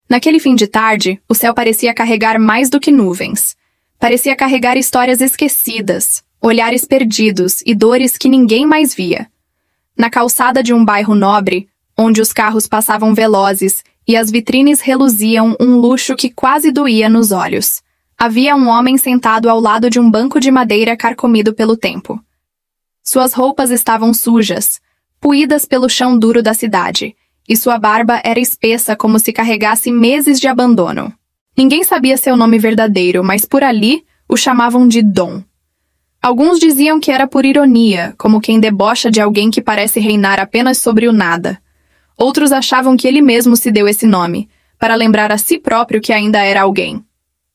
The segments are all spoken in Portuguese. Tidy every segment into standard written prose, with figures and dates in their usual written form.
Naquele fim de tarde, o céu parecia carregar mais do que nuvens. Parecia carregar histórias esquecidas, olhares perdidos e dores que ninguém mais via. Na calçada de um bairro nobre, onde os carros passavam velozes e as vitrines reluziam um luxo que quase doía nos olhos, havia um homem sentado ao lado de um banco de madeira carcomido pelo tempo. Suas roupas estavam sujas, puídas pelo chão duro da cidade, e sua barba era espessa como se carregasse meses de abandono. Ninguém sabia seu nome verdadeiro, mas por ali o chamavam de Dom. Alguns diziam que era por ironia, como quem debocha de alguém que parece reinar apenas sobre o nada. Outros achavam que ele mesmo se deu esse nome, para lembrar a si próprio que ainda era alguém.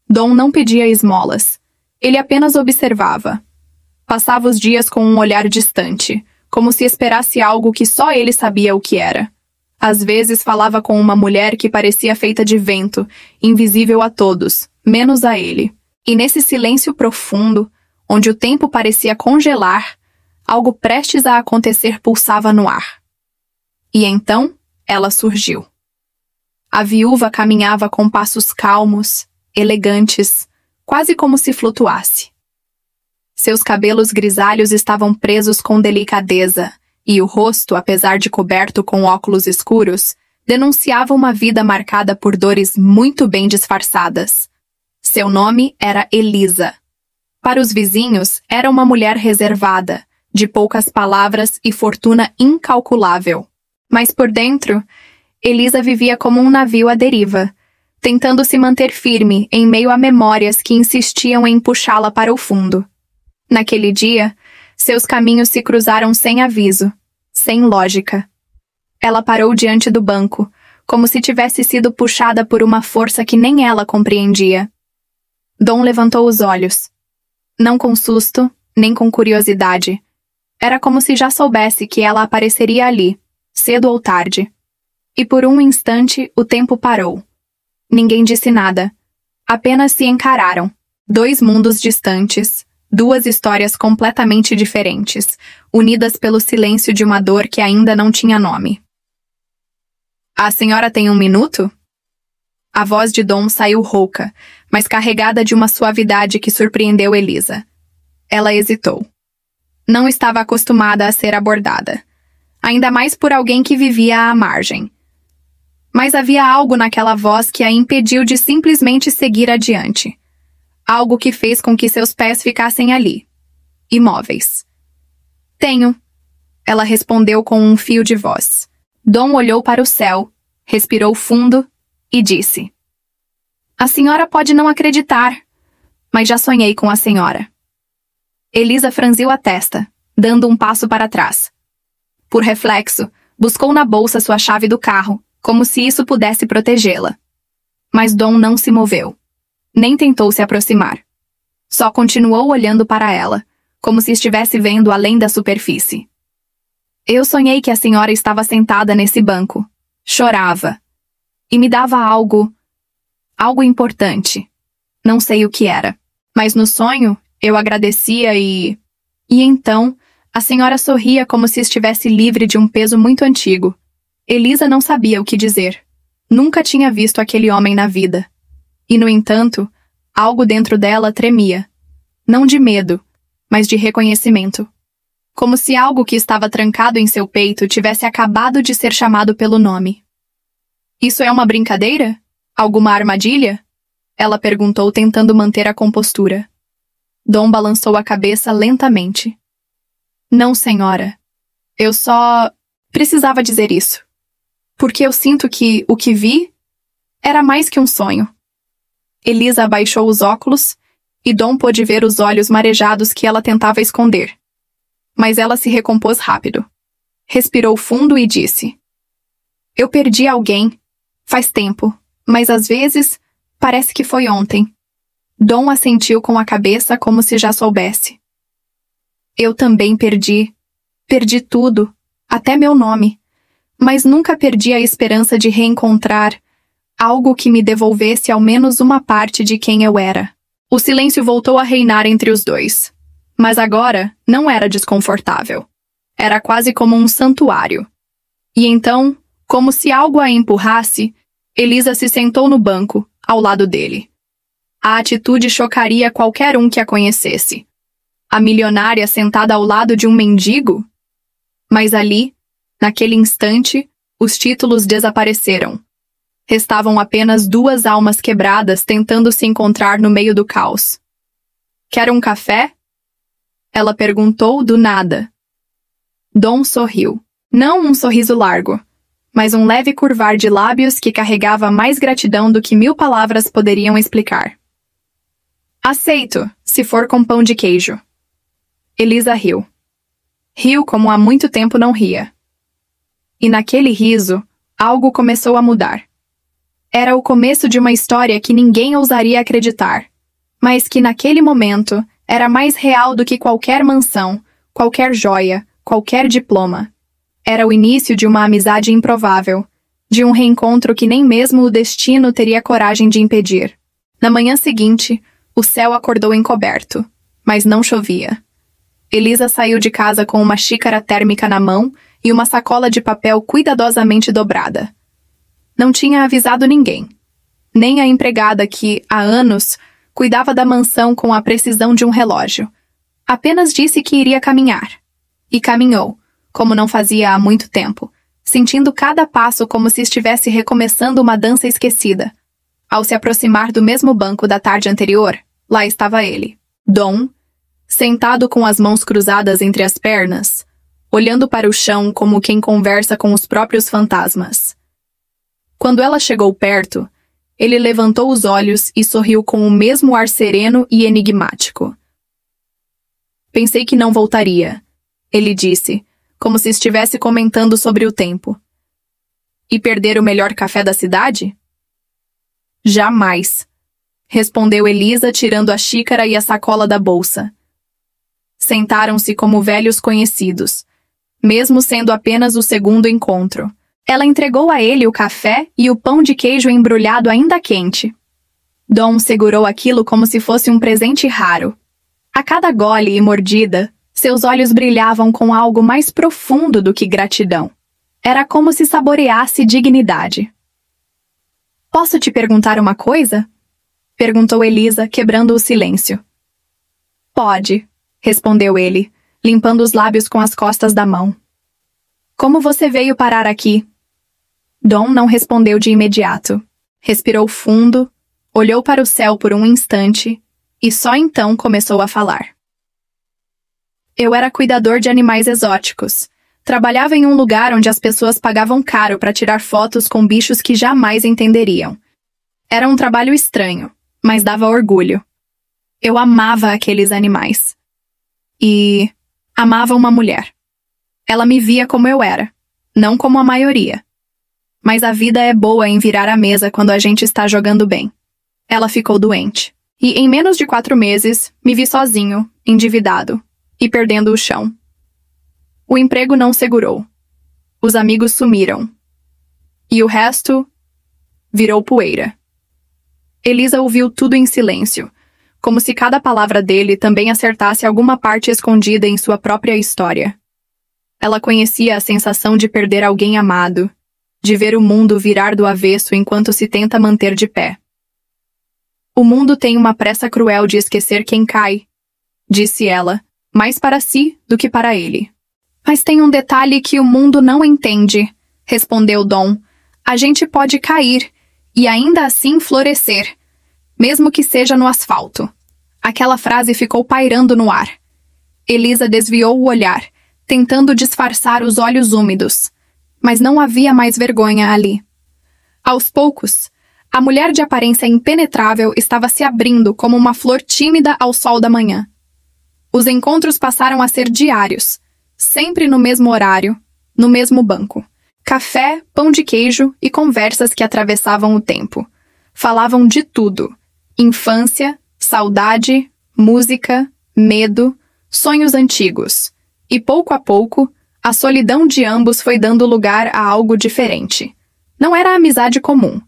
Dom não pedia esmolas. Ele apenas observava. Passava os dias com um olhar distante, como se esperasse algo que só ele sabia o que era. Às vezes falava com uma mulher que parecia feita de vento, invisível a todos, menos a ele. E nesse silêncio profundo, onde o tempo parecia congelar, algo prestes a acontecer pulsava no ar. E então, ela surgiu. A viúva caminhava com passos calmos, elegantes, quase como se flutuasse. Seus cabelos grisalhos estavam presos com delicadeza, e o rosto, apesar de coberto com óculos escuros, denunciava uma vida marcada por dores muito bem disfarçadas. Seu nome era Elisa. Para os vizinhos, era uma mulher reservada, de poucas palavras e fortuna incalculável. Mas por dentro, Elisa vivia como um navio à deriva, tentando se manter firme em meio a memórias que insistiam em puxá-la para o fundo. Naquele dia, seus caminhos se cruzaram sem aviso, sem lógica. Ela parou diante do banco, como se tivesse sido puxada por uma força que nem ela compreendia. Dom levantou os olhos. Não com susto, nem com curiosidade. Era como se já soubesse que ela apareceria ali, cedo ou tarde. E por um instante o tempo parou. Ninguém disse nada. Apenas se encararam. Dois mundos distantes, duas histórias completamente diferentes, unidas pelo silêncio de uma dor que ainda não tinha nome. A senhora tem um minuto? A voz de Dom saiu rouca, mas carregada de uma suavidade que surpreendeu Elisa. Ela hesitou. Não estava acostumada a ser abordada, ainda mais por alguém que vivia à margem. Mas havia algo naquela voz que a impediu de simplesmente seguir adiante. Algo que fez com que seus pés ficassem ali, imóveis. Tenho, ela respondeu com um fio de voz. Dom olhou para o céu, respirou fundo e disse: A senhora pode não acreditar, mas já sonhei com a senhora. Elisa franziu a testa, dando um passo para trás. Por reflexo, buscou na bolsa sua chave do carro, como se isso pudesse protegê-la. Mas Dom não se moveu. Nem tentou se aproximar. Só continuou olhando para ela, como se estivesse vendo além da superfície. Eu sonhei que a senhora estava sentada nesse banco. Chorava. E me dava algo importante. Não sei o que era. Mas no sonho, eu agradecia e então, a senhora sorria como se estivesse livre de um peso muito antigo. Elisa não sabia o que dizer. Nunca tinha visto aquele homem na vida. E, no entanto, algo dentro dela tremia. Não de medo, mas de reconhecimento. Como se algo que estava trancado em seu peito tivesse acabado de ser chamado pelo nome. Isso é uma brincadeira? Alguma armadilha? Ela perguntou, tentando manter a compostura. Dom balançou a cabeça lentamente. Não, senhora. Eu só precisava dizer isso. Porque eu sinto que o que vi era mais que um sonho. Elisa abaixou os óculos, e Dom pôde ver os olhos marejados que ela tentava esconder. Mas ela se recompôs rápido. Respirou fundo e disse: Eu perdi alguém. Faz tempo, mas às vezes parece que foi ontem. Dom assentiu com a cabeça como se já soubesse. Eu também perdi. Perdi tudo, até meu nome. Mas nunca perdi a esperança de reencontrar algo que me devolvesse ao menos uma parte de quem eu era. O silêncio voltou a reinar entre os dois. Mas agora não era desconfortável. Era quase como um santuário. E então, como se algo a empurrasse, Elisa se sentou no banco, ao lado dele. A atitude chocaria qualquer um que a conhecesse. A milionária sentada ao lado de um mendigo? Mas ali, naquele instante, os títulos desapareceram. Restavam apenas duas almas quebradas tentando se encontrar no meio do caos. Quer um café? Ela perguntou do nada. Dom sorriu. Não um sorriso largo, mas um leve curvar de lábios que carregava mais gratidão do que 1000 palavras poderiam explicar. Aceito, se for com pão de queijo. Elisa riu. Riu como há muito tempo não ria. E naquele riso, algo começou a mudar. Era o começo de uma história que ninguém ousaria acreditar, mas que naquele momento era mais real do que qualquer mansão, qualquer joia, qualquer diploma. Era o início de uma amizade improvável, de um reencontro que nem mesmo o destino teria coragem de impedir. Na manhã seguinte, o céu acordou encoberto, mas não chovia. Elisa saiu de casa com uma xícara térmica na mão e uma sacola de papel cuidadosamente dobrada. Não tinha avisado ninguém, nem a empregada que, há anos, cuidava da mansão com a precisão de um relógio. Apenas disse que iria caminhar. E caminhou, como não fazia há muito tempo, sentindo cada passo como se estivesse recomeçando uma dança esquecida. Ao se aproximar do mesmo banco da tarde anterior, lá estava ele, Dom, sentado com as mãos cruzadas entre as pernas, olhando para o chão como quem conversa com os próprios fantasmas. Quando ela chegou perto, ele levantou os olhos e sorriu com o mesmo ar sereno e enigmático. Pensei que não voltaria, ele disse, como se estivesse comentando sobre o tempo. E perder o melhor café da cidade? Jamais, respondeu Elisa, tirando a xícara e a sacola da bolsa. Sentaram-se como velhos conhecidos, mesmo sendo apenas o segundo encontro. Ela entregou a ele o café e o pão de queijo embrulhado ainda quente. Dom segurou aquilo como se fosse um presente raro. A cada gole e mordida, seus olhos brilhavam com algo mais profundo do que gratidão. Era como se saboreasse dignidade. Posso te perguntar uma coisa? Perguntou Elisa, quebrando o silêncio. Pode, respondeu ele, limpando os lábios com as costas da mão. Como você veio parar aqui? Dom não respondeu de imediato. Respirou fundo, olhou para o céu por um instante e só então começou a falar. Eu era cuidador de animais exóticos. Trabalhava em um lugar onde as pessoas pagavam caro para tirar fotos com bichos que jamais entenderiam. Era um trabalho estranho, mas dava orgulho. Eu amava aqueles animais. E amava uma mulher. Ela me via como eu era, não como a maioria. Mas a vida é boa em virar a mesa quando a gente está jogando bem. Ela ficou doente. E em menos de 4 meses, me vi sozinho, endividado e perdendo o chão. O emprego não segurou. Os amigos sumiram. E o resto virou poeira. Elisa ouviu tudo em silêncio, como se cada palavra dele também acertasse alguma parte escondida em sua própria história. Ela conhecia a sensação de perder alguém amado, de ver o mundo virar do avesso enquanto se tenta manter de pé. O mundo tem uma pressa cruel de esquecer quem cai, disse ela, mais para si do que para ele. Mas tem um detalhe que o mundo não entende, respondeu Dom. A gente pode cair e ainda assim florescer, mesmo que seja no asfalto. Aquela frase ficou pairando no ar. Elisa desviou o olhar, tentando disfarçar os olhos úmidos, mas não havia mais vergonha ali. Aos poucos, a mulher de aparência impenetrável estava se abrindo como uma flor tímida ao sol da manhã. Os encontros passaram a ser diários, sempre no mesmo horário, no mesmo banco. Café, pão de queijo e conversas que atravessavam o tempo. Falavam de tudo: infância, saudade, música, medo, sonhos antigos. E pouco a pouco, a solidão de ambos foi dando lugar a algo diferente. Não era amizade comum.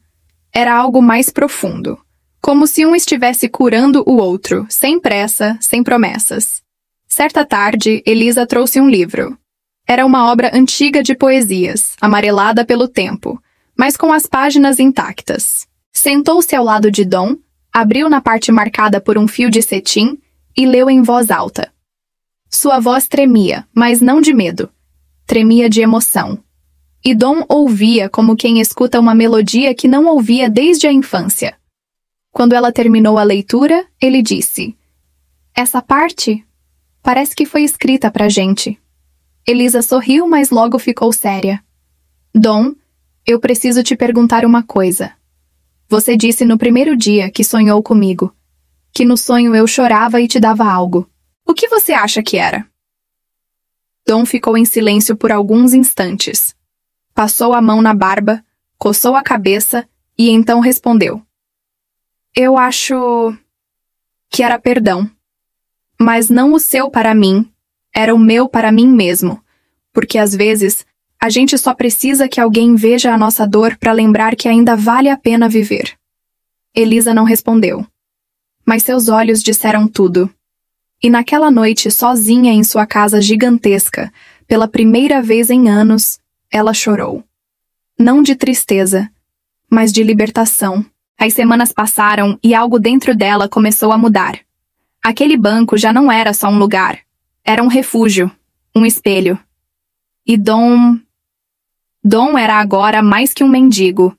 Era algo mais profundo. Como se um estivesse curando o outro, sem pressa, sem promessas. Certa tarde, Elisa trouxe um livro. Era uma obra antiga de poesias, amarelada pelo tempo, mas com as páginas intactas. Sentou-se ao lado de Dom, abriu na parte marcada por um fio de cetim e leu em voz alta. Sua voz tremia, mas não de medo. Tremia de emoção. E Dom ouvia como quem escuta uma melodia que não ouvia desde a infância. Quando ela terminou a leitura, ele disse: "Essa parte parece que foi escrita pra gente." Elisa sorriu, mas logo ficou séria. "Dom, eu preciso te perguntar uma coisa. Você disse no primeiro dia que sonhou comigo, que no sonho eu chorava e te dava algo. O que você acha que era?" Dom ficou em silêncio por alguns instantes. Passou a mão na barba, coçou a cabeça e então respondeu: "Eu acho que era perdão. Mas não o seu para mim, era o meu para mim mesmo, porque às vezes a gente só precisa que alguém veja a nossa dor para lembrar que ainda vale a pena viver." Elisa não respondeu, mas seus olhos disseram tudo. E naquela noite, sozinha em sua casa gigantesca, pela primeira vez em anos, ela chorou. Não de tristeza, mas de libertação. As semanas passaram e algo dentro dela começou a mudar. Aquele banco já não era só um lugar. Era um refúgio, um espelho. E Dom era agora mais que um mendigo.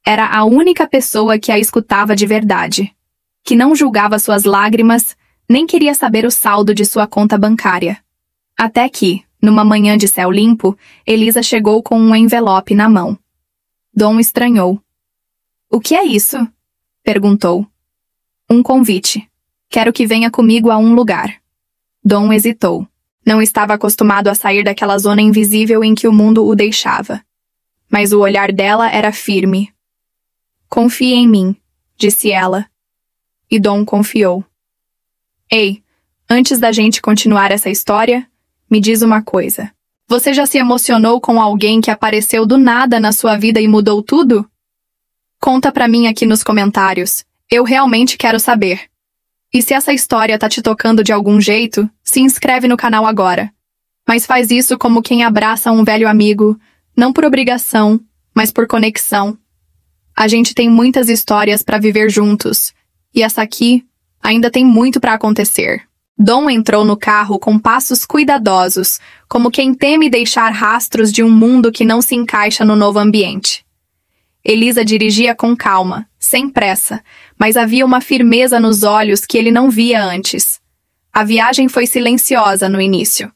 Era a única pessoa que a escutava de verdade, que não julgava suas lágrimas, nem queria saber o saldo de sua conta bancária. Até que, numa manhã de céu limpo, Elisa chegou com um envelope na mão. Dom estranhou. "O que é isso?" perguntou. "Um convite. Quero que venha comigo a um lugar." Dom hesitou. Não estava acostumado a sair daquela zona invisível em que o mundo o deixava. Mas o olhar dela era firme. "Confie em mim", disse ela. E Dom confiou. "Ei, antes da gente continuar essa história, me diz uma coisa. Você já se emocionou com alguém que apareceu do nada na sua vida e mudou tudo? Conta pra mim aqui nos comentários. Eu realmente quero saber. E se essa história tá te tocando de algum jeito, se inscreve no canal agora. Mas faz isso como quem abraça um velho amigo, não por obrigação, mas por conexão. A gente tem muitas histórias pra viver juntos, e essa aqui ainda tem muito pra acontecer." Dom entrou no carro com passos cuidadosos, como quem teme deixar rastros de um mundo que não se encaixa no novo ambiente. Elisa dirigia com calma, sem pressa, mas havia uma firmeza nos olhos que ele não via antes. A viagem foi silenciosa no início.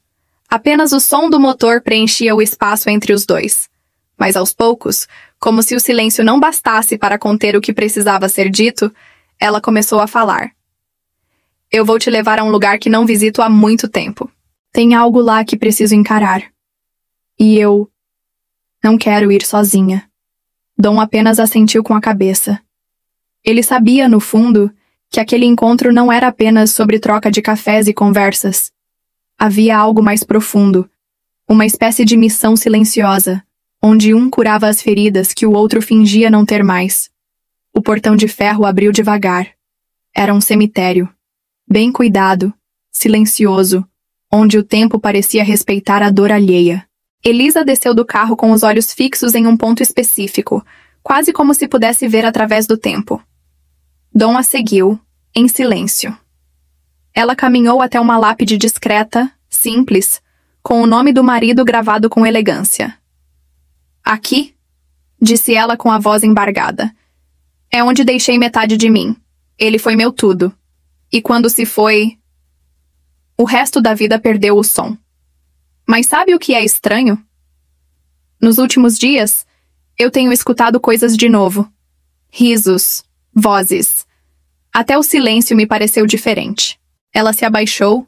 Apenas o som do motor preenchia o espaço entre os dois. Mas aos poucos, como se o silêncio não bastasse para conter o que precisava ser dito, ela começou a falar. "Eu vou te levar a um lugar que não visito há muito tempo. Tem algo lá que preciso encarar. E eu não quero ir sozinha." Dom apenas assentiu com a cabeça. Ele sabia, no fundo, que aquele encontro não era apenas sobre troca de cafés e conversas. Havia algo mais profundo, uma espécie de missão silenciosa, onde um curava as feridas que o outro fingia não ter mais. O portão de ferro abriu devagar. Era um cemitério. Bem cuidado, silencioso, onde o tempo parecia respeitar a dor alheia. Elisa desceu do carro com os olhos fixos em um ponto específico, quase como se pudesse ver através do tempo. Dom a seguiu, em silêncio. Ela caminhou até uma lápide discreta, simples, com o nome do marido gravado com elegância. "Aqui?" disse ela com a voz embargada. "É onde deixei metade de mim. Ele foi meu tudo. E quando se foi, o resto da vida perdeu o som. Mas sabe o que é estranho? Nos últimos dias, eu tenho escutado coisas de novo. Risos, vozes. Até o silêncio me pareceu diferente." Ela se abaixou,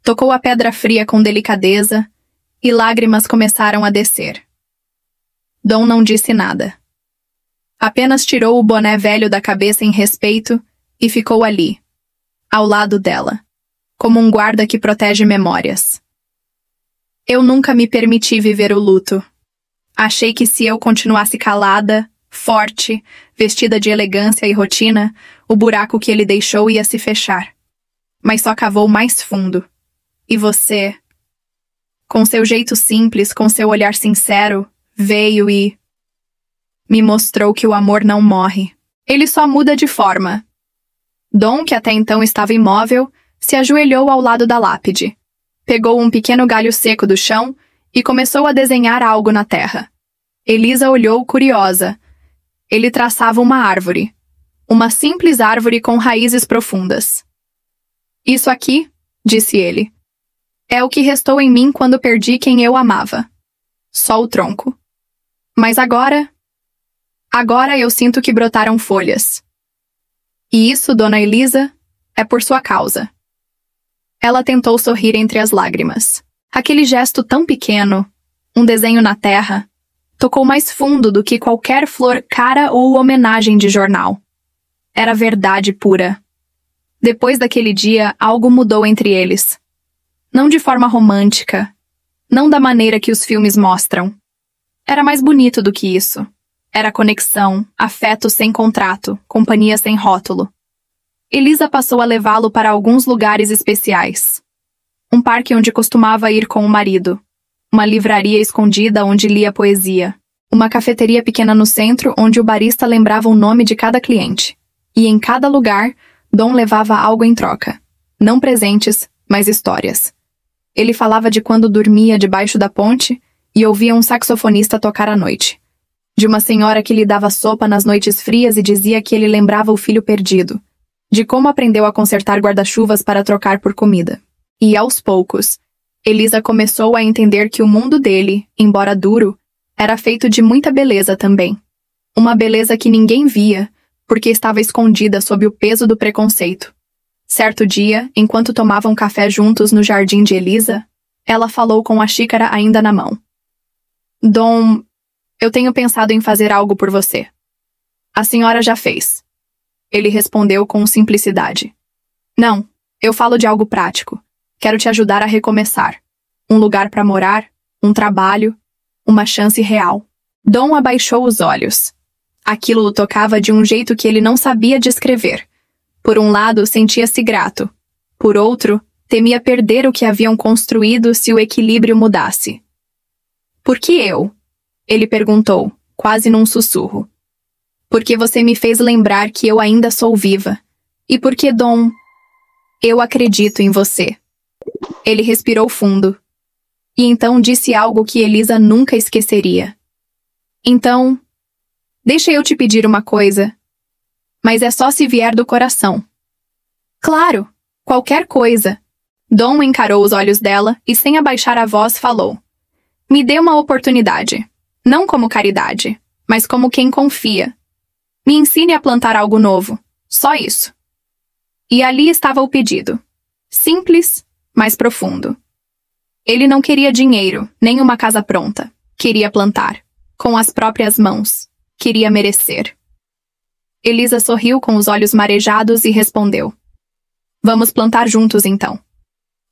tocou a pedra fria com delicadeza, e lágrimas começaram a descer. Dom não disse nada. Apenas tirou o boné velho da cabeça em respeito e ficou ali, ao lado dela, como um guarda que protege memórias. Eu nunca me permiti viver o luto. Achei que se eu continuasse calada, forte, vestida de elegância e rotina, o buraco que ele deixou ia se fechar. Mas só cavou mais fundo. E você, com seu jeito simples, com seu olhar sincero, veio e... Me mostrou que o amor não morre. Ele só muda de forma. Dom, que até então estava imóvel, se ajoelhou ao lado da lápide. Pegou um pequeno galho seco do chão e começou a desenhar algo na terra. Elisa olhou curiosa. Ele traçava uma árvore. Uma simples árvore com raízes profundas. Isso aqui, disse ele, é o que restou em mim quando perdi quem eu amava. Só o tronco. Mas agora eu sinto que brotaram folhas. E isso, Dona Elisa, é por sua causa. Ela tentou sorrir entre as lágrimas. Aquele gesto tão pequeno, um desenho na terra, tocou mais fundo do que qualquer flor cara ou homenagem de jornal. Era verdade pura. Depois daquele dia, algo mudou entre eles. Não de forma romântica, não da maneira que os filmes mostram. Era mais bonito do que isso. Era conexão, afeto sem contrato, companhia sem rótulo. Elisa passou a levá-lo para alguns lugares especiais. Um parque onde costumava ir com o marido. Uma livraria escondida onde lia poesia. Uma cafeteria pequena no centro onde o barista lembrava o nome de cada cliente. E em cada lugar, Dom levava algo em troca. Não presentes, mas histórias. Ele falava de quando dormia debaixo da ponte e ouvia um saxofonista tocar à noite. De uma senhora que lhe dava sopa nas noites frias e dizia que ele lembrava o filho perdido. De como aprendeu a consertar guarda-chuvas para trocar por comida. E, aos poucos, Elisa começou a entender que o mundo dele, embora duro, era feito de muita beleza também. Uma beleza que ninguém via, porque estava escondida sob o peso do preconceito. Certo dia, enquanto tomavam café juntos no jardim de Elisa, ela falou com a xícara ainda na mão. Dom, eu tenho pensado em fazer algo por você. A senhora já fez. Ele respondeu com simplicidade. Não, eu falo de algo prático. Quero te ajudar a recomeçar. Um lugar para morar, um trabalho, uma chance real. Dom abaixou os olhos. Aquilo o tocava de um jeito que ele não sabia descrever. Por um lado, sentia-se grato. Por outro, temia perder o que haviam construído se o equilíbrio mudasse. Por que eu? Ele perguntou, quase num sussurro. Porque você me fez lembrar que eu ainda sou viva. E porque, Dom, eu acredito em você. Ele respirou fundo. E então disse algo que Elisa nunca esqueceria. Então, deixa eu te pedir uma coisa. Mas é só se vier do coração. Claro, qualquer coisa. Dom encarou os olhos dela e, sem abaixar a voz, falou. Me dê uma oportunidade. Não como caridade, mas como quem confia. Me ensine a plantar algo novo. Só isso. E ali estava o pedido. Simples, mas profundo. Ele não queria dinheiro, nem uma casa pronta. Queria plantar. Com as próprias mãos. Queria merecer. Elisa sorriu com os olhos marejados e respondeu. Vamos plantar juntos, então.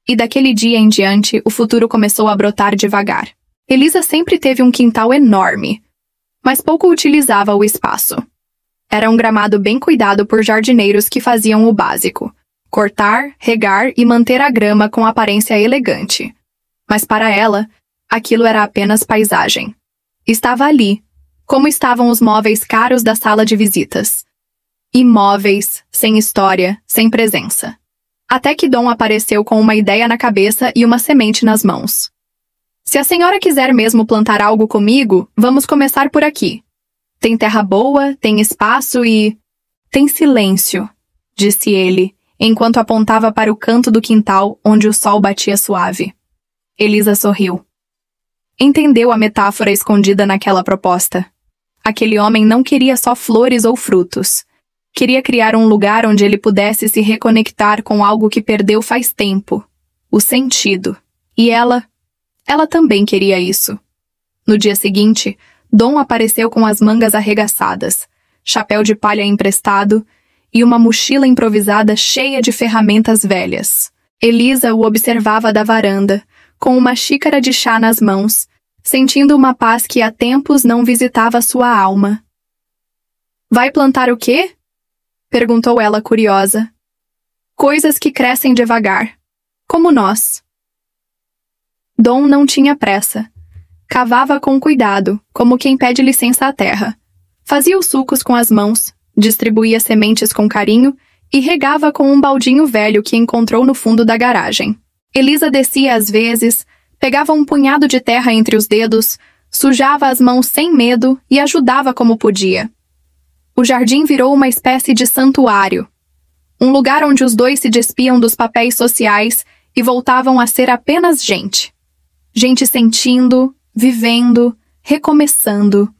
E daquele dia em diante, o futuro começou a brotar devagar. Elisa sempre teve um quintal enorme, mas pouco utilizava o espaço. Era um gramado bem cuidado por jardineiros que faziam o básico. Cortar, regar e manter a grama com aparência elegante. Mas para ela, aquilo era apenas paisagem. Estava ali, como estavam os móveis caros da sala de visitas. Imóveis, sem história, sem presença. Até que Dom apareceu com uma ideia na cabeça e uma semente nas mãos. Se a senhora quiser mesmo plantar algo comigo, vamos começar por aqui. Tem terra boa, tem espaço e... tem silêncio, disse ele, enquanto apontava para o canto do quintal onde o sol batia suave. Elisa sorriu. Entendeu a metáfora escondida naquela proposta. Aquele homem não queria só flores ou frutos. Queria criar um lugar onde ele pudesse se reconectar com algo que perdeu faz tempo. O sentido. E ela também queria isso. No dia seguinte, Dom apareceu com as mangas arregaçadas, chapéu de palha emprestado e uma mochila improvisada cheia de ferramentas velhas. Elisa o observava da varanda, com uma xícara de chá nas mãos, sentindo uma paz que há tempos não visitava sua alma. Vai plantar o quê? Perguntou ela curiosa. Coisas que crescem devagar, como nós. Dom não tinha pressa. Cavava com cuidado, como quem pede licença à terra. Fazia os sucos com as mãos, distribuía sementes com carinho e regava com um baldinho velho que encontrou no fundo da garagem. Elisa descia às vezes, pegava um punhado de terra entre os dedos, sujava as mãos sem medo e ajudava como podia. O jardim virou uma espécie de santuário, um lugar onde os dois se despiam dos papéis sociais e voltavam a ser apenas gente. Gente sentindo, vivendo, recomeçando.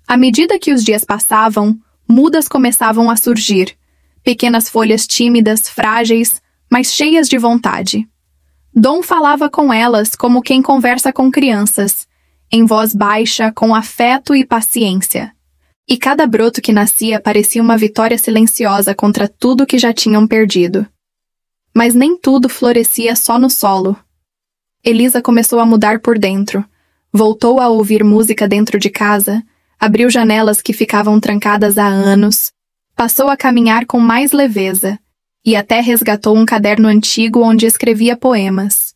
À medida que os dias passavam, mudas começavam a surgir. Pequenas folhas tímidas, frágeis, mas cheias de vontade. Dom falava com elas como quem conversa com crianças, em voz baixa, com afeto e paciência. E cada broto que nascia parecia uma vitória silenciosa contra tudo que já tinham perdido. Mas nem tudo florescia só no solo. Elisa começou a mudar por dentro. Voltou a ouvir música dentro de casa, abriu janelas que ficavam trancadas há anos, passou a caminhar com mais leveza e até resgatou um caderno antigo onde escrevia poemas.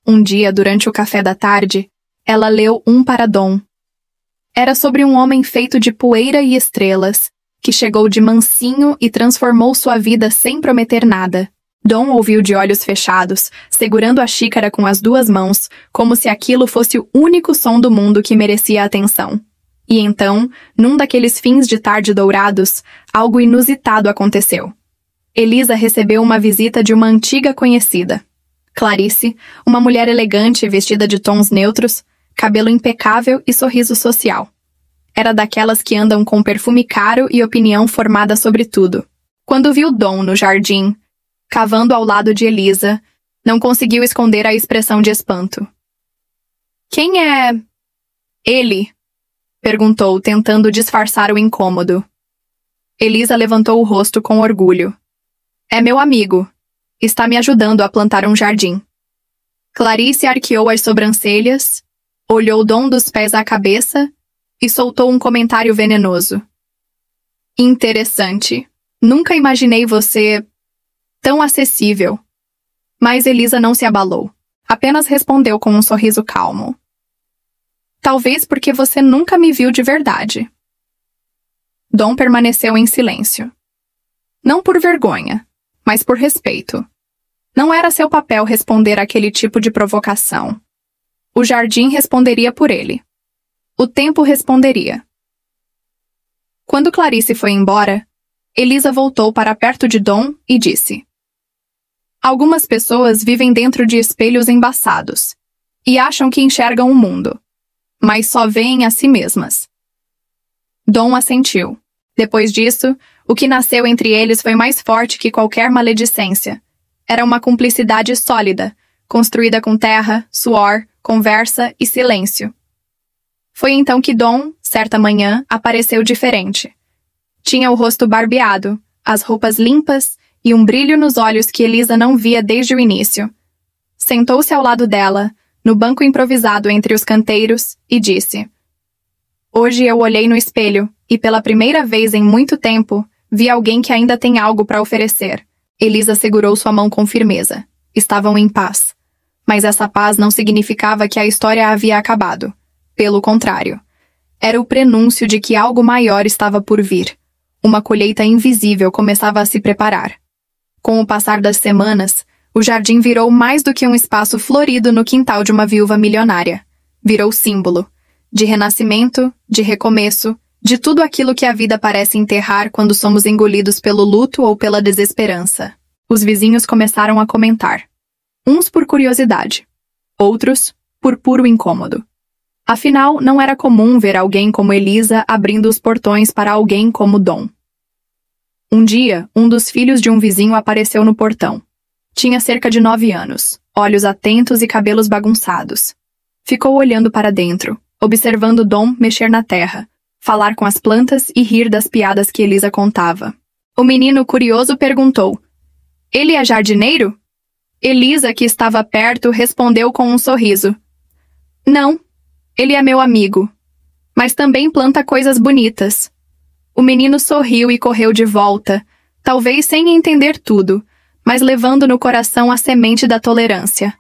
Um dia, durante o café da tarde, ela leu um para Dom. Era sobre um homem feito de poeira e estrelas, que chegou de mansinho e transformou sua vida sem prometer nada. Dom ouviu de olhos fechados, segurando a xícara com as duas mãos, como se aquilo fosse o único som do mundo que merecia atenção. E então, num daqueles fins de tarde dourados, algo inusitado aconteceu. Elisa recebeu uma visita de uma antiga conhecida. Clarice, uma mulher elegante vestida de tons neutros, cabelo impecável e sorriso social. Era daquelas que andam com perfume caro e opinião formada sobre tudo. Quando viu Dom no jardim, cavando ao lado de Elisa, não conseguiu esconder a expressão de espanto. "Quem é ele?" perguntou, tentando disfarçar o incômodo. Elisa levantou o rosto com orgulho. "É meu amigo. Está me ajudando a plantar um jardim." Clarice arqueou as sobrancelhas, olhou Dom dos pés à cabeça e soltou um comentário venenoso. "Interessante. Nunca imaginei você tão acessível." Mas Elisa não se abalou. Apenas respondeu com um sorriso calmo. "Talvez porque você nunca me viu de verdade." Dom permaneceu em silêncio. Não por vergonha, mas por respeito. Não era seu papel responder àquele tipo de provocação. O jardim responderia por ele. O tempo responderia. Quando Clarice foi embora, Elisa voltou para perto de Dom e disse: "Algumas pessoas vivem dentro de espelhos embaçados e acham que enxergam o mundo, mas só veem a si mesmas." Dom assentiu. Depois disso, o que nasceu entre eles foi mais forte que qualquer maledicência. Era uma cumplicidade sólida, construída com terra, suor, conversa e silêncio. Foi então que Dom, certa manhã, apareceu diferente. Tinha o rosto barbeado, as roupas limpas e um brilho nos olhos que Elisa não via desde o início. Sentou-se ao lado dela, no banco improvisado entre os canteiros, e disse: "Hoje eu olhei no espelho, e pela primeira vez em muito tempo, vi alguém que ainda tem algo para oferecer." Elisa segurou sua mão com firmeza. Estavam em paz. Mas essa paz não significava que a história havia acabado. Pelo contrário. Era o prenúncio de que algo maior estava por vir. Uma colheita invisível começava a se preparar. Com o passar das semanas, o jardim virou mais do que um espaço florido no quintal de uma viúva milionária. Virou símbolo de renascimento, de recomeço, de tudo aquilo que a vida parece enterrar quando somos engolidos pelo luto ou pela desesperança. Os vizinhos começaram a comentar. Uns por curiosidade, outros por puro incômodo. Afinal, não era comum ver alguém como Elisa abrindo os portões para alguém como Dom. Um dia, um dos filhos de um vizinho apareceu no portão. Tinha cerca de 9 anos, olhos atentos e cabelos bagunçados. Ficou olhando para dentro, observando Dom mexer na terra, falar com as plantas e rir das piadas que Elisa contava. O menino curioso perguntou: "Ele é jardineiro?" Elisa, que estava perto, respondeu com um sorriso: "Não, ele é meu amigo, mas também planta coisas bonitas." O menino sorriu e correu de volta, talvez sem entender tudo, mas levando no coração a semente da tolerância.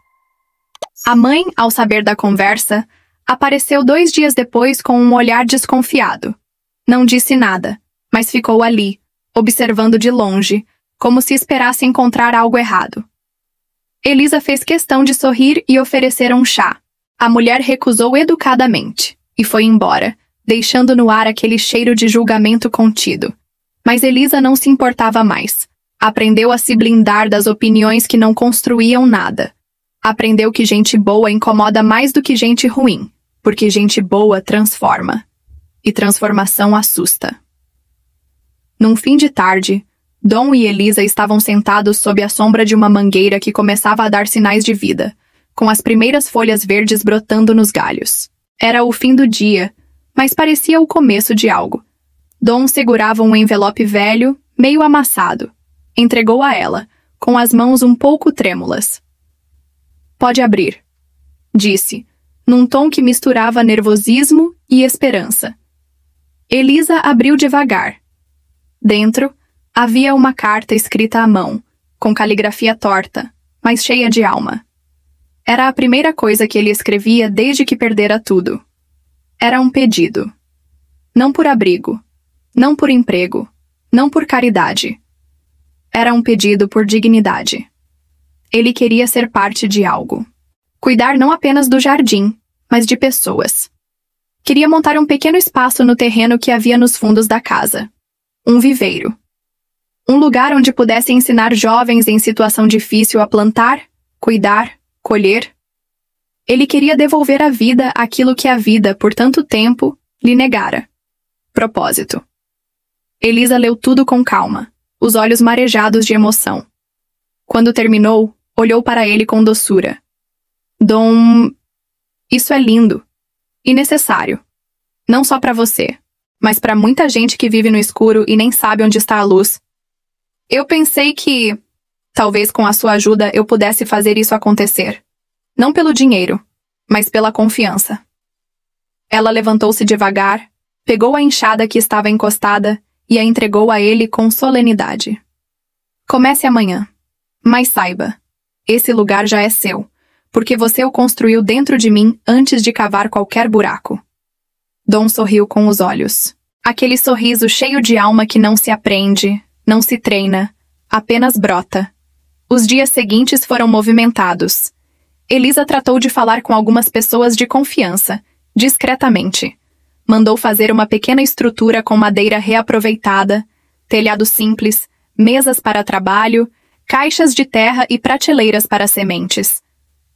A mãe, ao saber da conversa, apareceu 2 dias depois com um olhar desconfiado. Não disse nada, mas ficou ali, observando de longe, como se esperasse encontrar algo errado. Elisa fez questão de sorrir e oferecer um chá. A mulher recusou educadamente e foi embora, deixando no ar aquele cheiro de julgamento contido. Mas Elisa não se importava mais. Aprendeu a se blindar das opiniões que não construíam nada. Aprendeu que gente boa incomoda mais do que gente ruim, porque gente boa transforma. E transformação assusta. Num fim de tarde, Dom e Elisa estavam sentados sob a sombra de uma mangueira que começava a dar sinais de vida, com as primeiras folhas verdes brotando nos galhos. Era o fim do dia, mas parecia o começo de algo. Dom segurava um envelope velho, meio amassado. Entregou a ela, com as mãos um pouco trêmulas. "Pode abrir", disse, num tom que misturava nervosismo e esperança. Elisa abriu devagar. Dentro, havia uma carta escrita à mão, com caligrafia torta, mas cheia de alma. Era a primeira coisa que ele escrevia desde que perdera tudo. Era um pedido. Não por abrigo, não por emprego, não por caridade. Era um pedido por dignidade. Ele queria ser parte de algo. Cuidar não apenas do jardim, mas de pessoas. Queria montar um pequeno espaço no terreno que havia nos fundos da casa. Um viveiro. Um lugar onde pudesse ensinar jovens em situação difícil a plantar, cuidar, colher. Ele queria devolver à vida aquilo que a vida, por tanto tempo, lhe negara. Propósito. Elisa leu tudo com calma, os olhos marejados de emoção. Quando terminou, olhou para ele com doçura. "Dom, isso é lindo. E necessário. Não só para você, mas para muita gente que vive no escuro e nem sabe onde está a luz. Eu pensei que, talvez com a sua ajuda, eu pudesse fazer isso acontecer. Não pelo dinheiro, mas pela confiança." Ela levantou-se devagar, pegou a enxada que estava encostada e a entregou a ele com solenidade. "Comece amanhã. Mas saiba, esse lugar já é seu, porque você o construiu dentro de mim antes de cavar qualquer buraco." Dom sorriu com os olhos. Aquele sorriso cheio de alma que não se aprende, não se treina, apenas brota. Os dias seguintes foram movimentados. Elisa tratou de falar com algumas pessoas de confiança, discretamente. Mandou fazer uma pequena estrutura com madeira reaproveitada, telhado simples, mesas para trabalho, caixas de terra e prateleiras para sementes.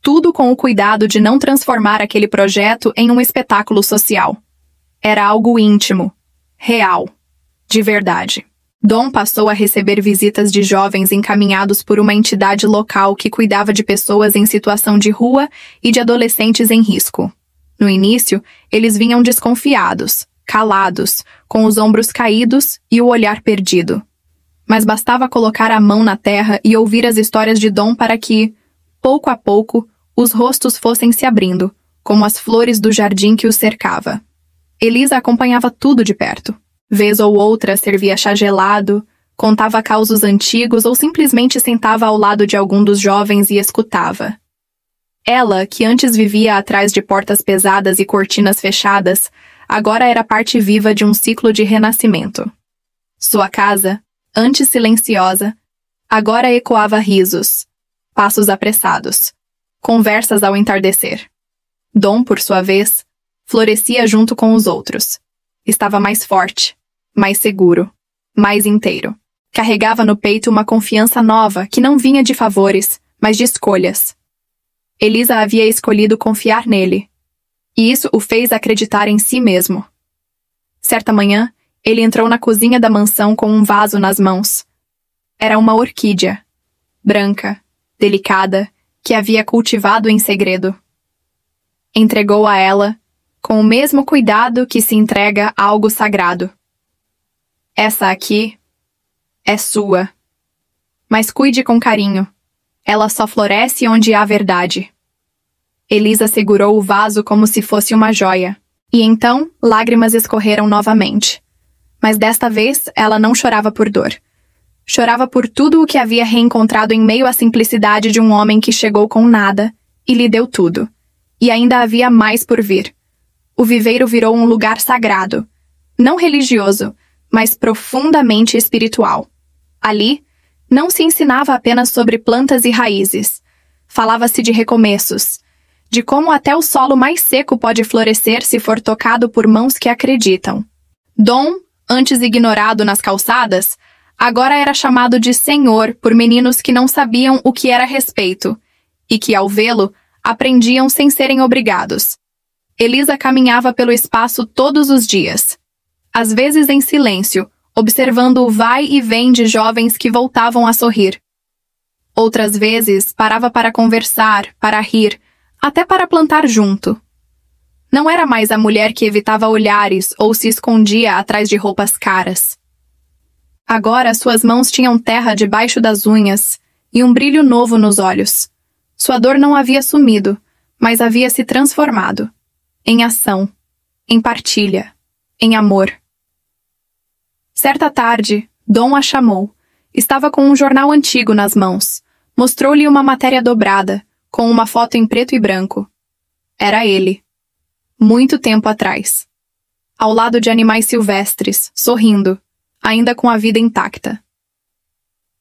Tudo com o cuidado de não transformar aquele projeto em um espetáculo social. Era algo íntimo, real, de verdade. Dom passou a receber visitas de jovens encaminhados por uma entidade local que cuidava de pessoas em situação de rua e de adolescentes em risco. No início, eles vinham desconfiados, calados, com os ombros caídos e o olhar perdido. Mas bastava colocar a mão na terra e ouvir as histórias de Dom para que, pouco a pouco, os rostos fossem se abrindo, como as flores do jardim que os cercava. Elisa acompanhava tudo de perto. Vez ou outra servia chá gelado, contava causos antigos ou simplesmente sentava ao lado de algum dos jovens e escutava. Ela, que antes vivia atrás de portas pesadas e cortinas fechadas, agora era parte viva de um ciclo de renascimento. Sua casa, antes silenciosa, agora ecoava risos, passos apressados, conversas ao entardecer. Dom, por sua vez, florescia junto com os outros. Estava mais forte, mais seguro, mais inteiro. Carregava no peito uma confiança nova que não vinha de favores, mas de escolhas. Elisa havia escolhido confiar nele, e isso o fez acreditar em si mesmo. Certa manhã, ele entrou na cozinha da mansão com um vaso nas mãos. Era uma orquídea, branca, delicada, que havia cultivado em segredo. Entregou a ela, com o mesmo cuidado que se entrega a algo sagrado. "Essa aqui é sua. Mas cuide com carinho. Ela só floresce onde há verdade." Elisa segurou o vaso como se fosse uma joia. E então, lágrimas escorreram novamente. Mas desta vez, ela não chorava por dor. Chorava por tudo o que havia reencontrado em meio à simplicidade de um homem que chegou com nada e lhe deu tudo. E ainda havia mais por vir. O viveiro virou um lugar sagrado. não religioso, mas profundamente espiritual. Ali, não se ensinava apenas sobre plantas e raízes. Falava-se de recomeços, de como até o solo mais seco pode florescer se for tocado por mãos que acreditam. Dom, antes ignorado nas calçadas, agora era chamado de senhor por meninos que não sabiam o que era respeito, e que, ao vê-lo, aprendiam sem serem obrigados. Elisa caminhava pelo espaço todos os dias, às vezes em silêncio, observando o vai e vem de jovens que voltavam a sorrir. Outras vezes, parava para conversar, para rir, até para plantar junto. Não era mais a mulher que evitava olhares ou se escondia atrás de roupas caras. Agora suas mãos tinham terra debaixo das unhas e um brilho novo nos olhos. Sua dor não havia sumido, mas havia se transformado. Em ação, em partilha, em amor. Certa tarde, Dom a chamou. Estava com um jornal antigo nas mãos. Mostrou-lhe uma matéria dobrada, com uma foto em preto e branco. Era ele. Muito tempo atrás. Ao lado de animais silvestres, sorrindo, ainda com a vida intacta.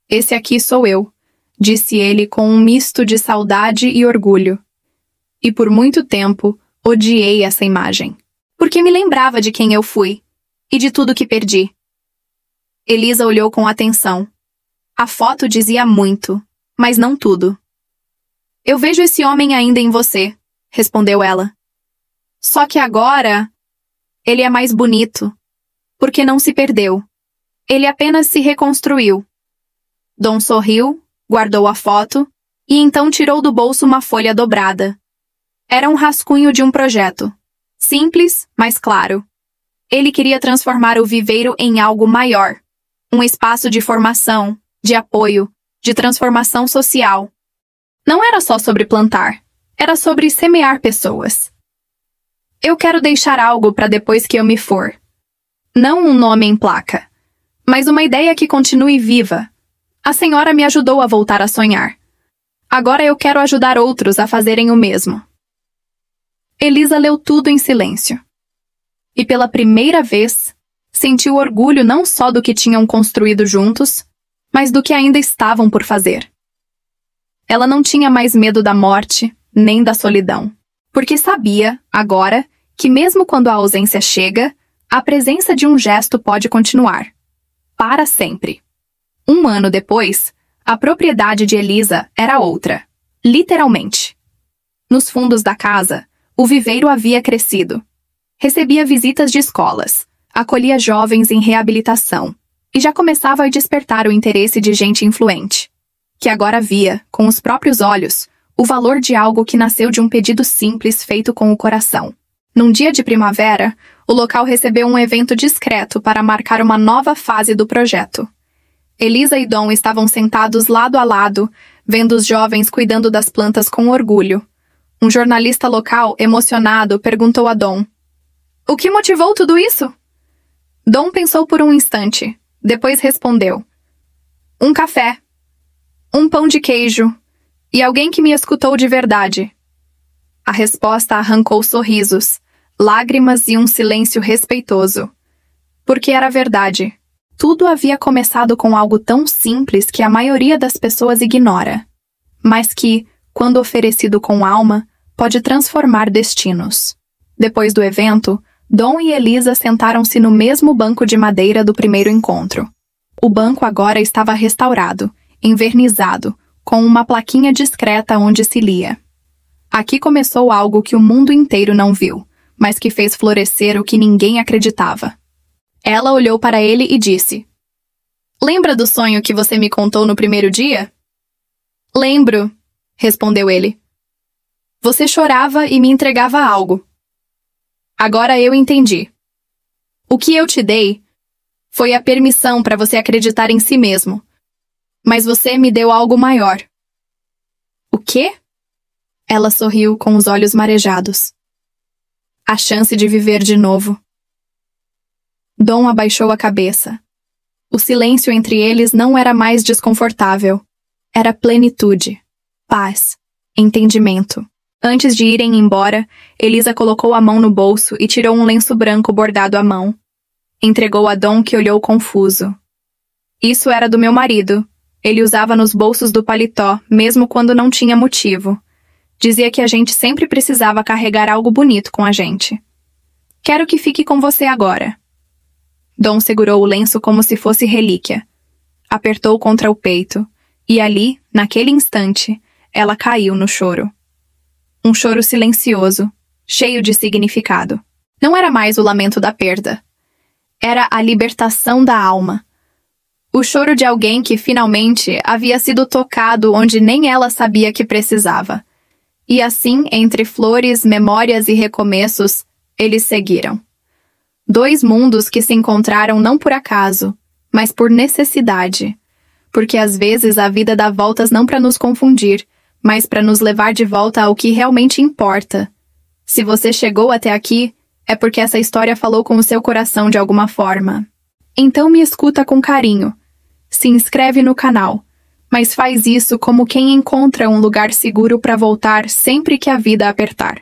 Esse aqui sou eu, disse ele com um misto de saudade e orgulho. E por muito tempo, odiei essa imagem. Porque me lembrava de quem eu fui, e de tudo que perdi. Elisa olhou com atenção. A foto dizia muito, mas não tudo. Eu vejo esse homem ainda em você, respondeu ela. Só que agora, ele é mais bonito, porque não se perdeu. Ele apenas se reconstruiu. Dom sorriu, guardou a foto, e então tirou do bolso uma folha dobrada. Era um rascunho de um projeto. Simples, mas claro. Ele queria transformar o viveiro em algo maior. Um espaço de formação, de apoio, de transformação social. Não era só sobre plantar, era sobre semear pessoas. Eu quero deixar algo para depois que eu me for. Não um nome em placa, mas uma ideia que continue viva. A senhora me ajudou a voltar a sonhar. Agora eu quero ajudar outros a fazerem o mesmo. Elisa leu tudo em silêncio. E pela primeira vez, sentiu orgulho não só do que tinham construído juntos, mas do que ainda estavam por fazer. Ela não tinha mais medo da morte, nem da solidão, porque sabia, agora, que mesmo quando a ausência chega, a presença de um gesto pode continuar. Para sempre. 1 ano depois, a propriedade de Elisa era outra, literalmente. Nos fundos da casa, o viveiro havia crescido. Recebia visitas de escolas, acolhia jovens em reabilitação e já começava a despertar o interesse de gente influente, que agora via, com os próprios olhos, o valor de algo que nasceu de um pedido simples feito com o coração. Num dia de primavera, o local recebeu um evento discreto para marcar uma nova fase do projeto. Elisa e Dom estavam sentados lado a lado, vendo os jovens cuidando das plantas com orgulho. Um jornalista local, emocionado, perguntou a Dom: "O que motivou tudo isso?" Dom pensou por um instante, depois respondeu: "Um café, um pão de queijo, e alguém que me escutou de verdade." A resposta arrancou sorrisos, lágrimas e um silêncio respeitoso. Porque era verdade. Tudo havia começado com algo tão simples que a maioria das pessoas ignora, mas que, quando oferecido com alma, pode transformar destinos. Depois do evento, Dom e Elisa sentaram-se no mesmo banco de madeira do primeiro encontro. O banco agora estava restaurado, envernizado, com uma plaquinha discreta onde se lia: "Aqui começou algo que o mundo inteiro não viu, mas que fez florescer o que ninguém acreditava." Ela olhou para ele e disse: "Lembra do sonho que você me contou no primeiro dia?" "Lembro", respondeu ele. "Você chorava e me entregava algo. Agora eu entendi. O que eu te dei foi a permissão para você acreditar em si mesmo. Mas você me deu algo maior." "O quê?" Ela sorriu com os olhos marejados. "A chance de viver de novo." Dom abaixou a cabeça. O silêncio entre eles não era mais desconfortável. Era plenitude, paz, entendimento. Antes de irem embora, Elisa colocou a mão no bolso e tirou um lenço branco bordado à mão. Entregou a Dom, que olhou confuso. Isso era do meu marido. Ele usava nos bolsos do paletó, mesmo quando não tinha motivo. Dizia que a gente sempre precisava carregar algo bonito com a gente. Quero que fique com você agora. Dom segurou o lenço como se fosse relíquia. Apertou contra o peito, e ali, naquele instante, ela caiu no choro. Um choro silencioso, cheio de significado. Não era mais o lamento da perda. Era a libertação da alma. O choro de alguém que finalmente havia sido tocado onde nem ela sabia que precisava. E assim, entre flores, memórias e recomeços, eles seguiram. Dois mundos que se encontraram não por acaso, mas por necessidade. Porque às vezes a vida dá voltas não para nos confundir, mas para nos levar de volta ao que realmente importa. Se você chegou até aqui, é porque essa história falou com o seu coração de alguma forma. Então me escuta com carinho. Se inscreve no canal, mas faz isso como quem encontra um lugar seguro para voltar sempre que a vida apertar.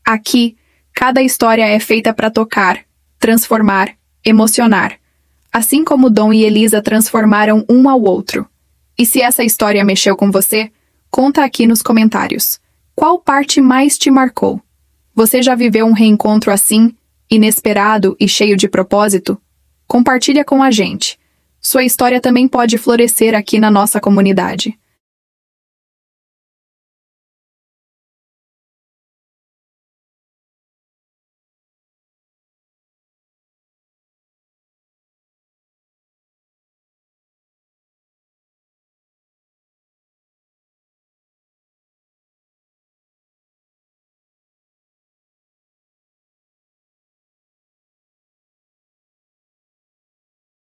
Aqui, cada história é feita para tocar, transformar, emocionar, assim como Dom e Elisa transformaram um ao outro. E se essa história mexeu com você, conta aqui nos comentários. Qual parte mais te marcou? Você já viveu um reencontro assim, inesperado e cheio de propósito? Compartilha com a gente. Sua história também pode florescer aqui na nossa comunidade.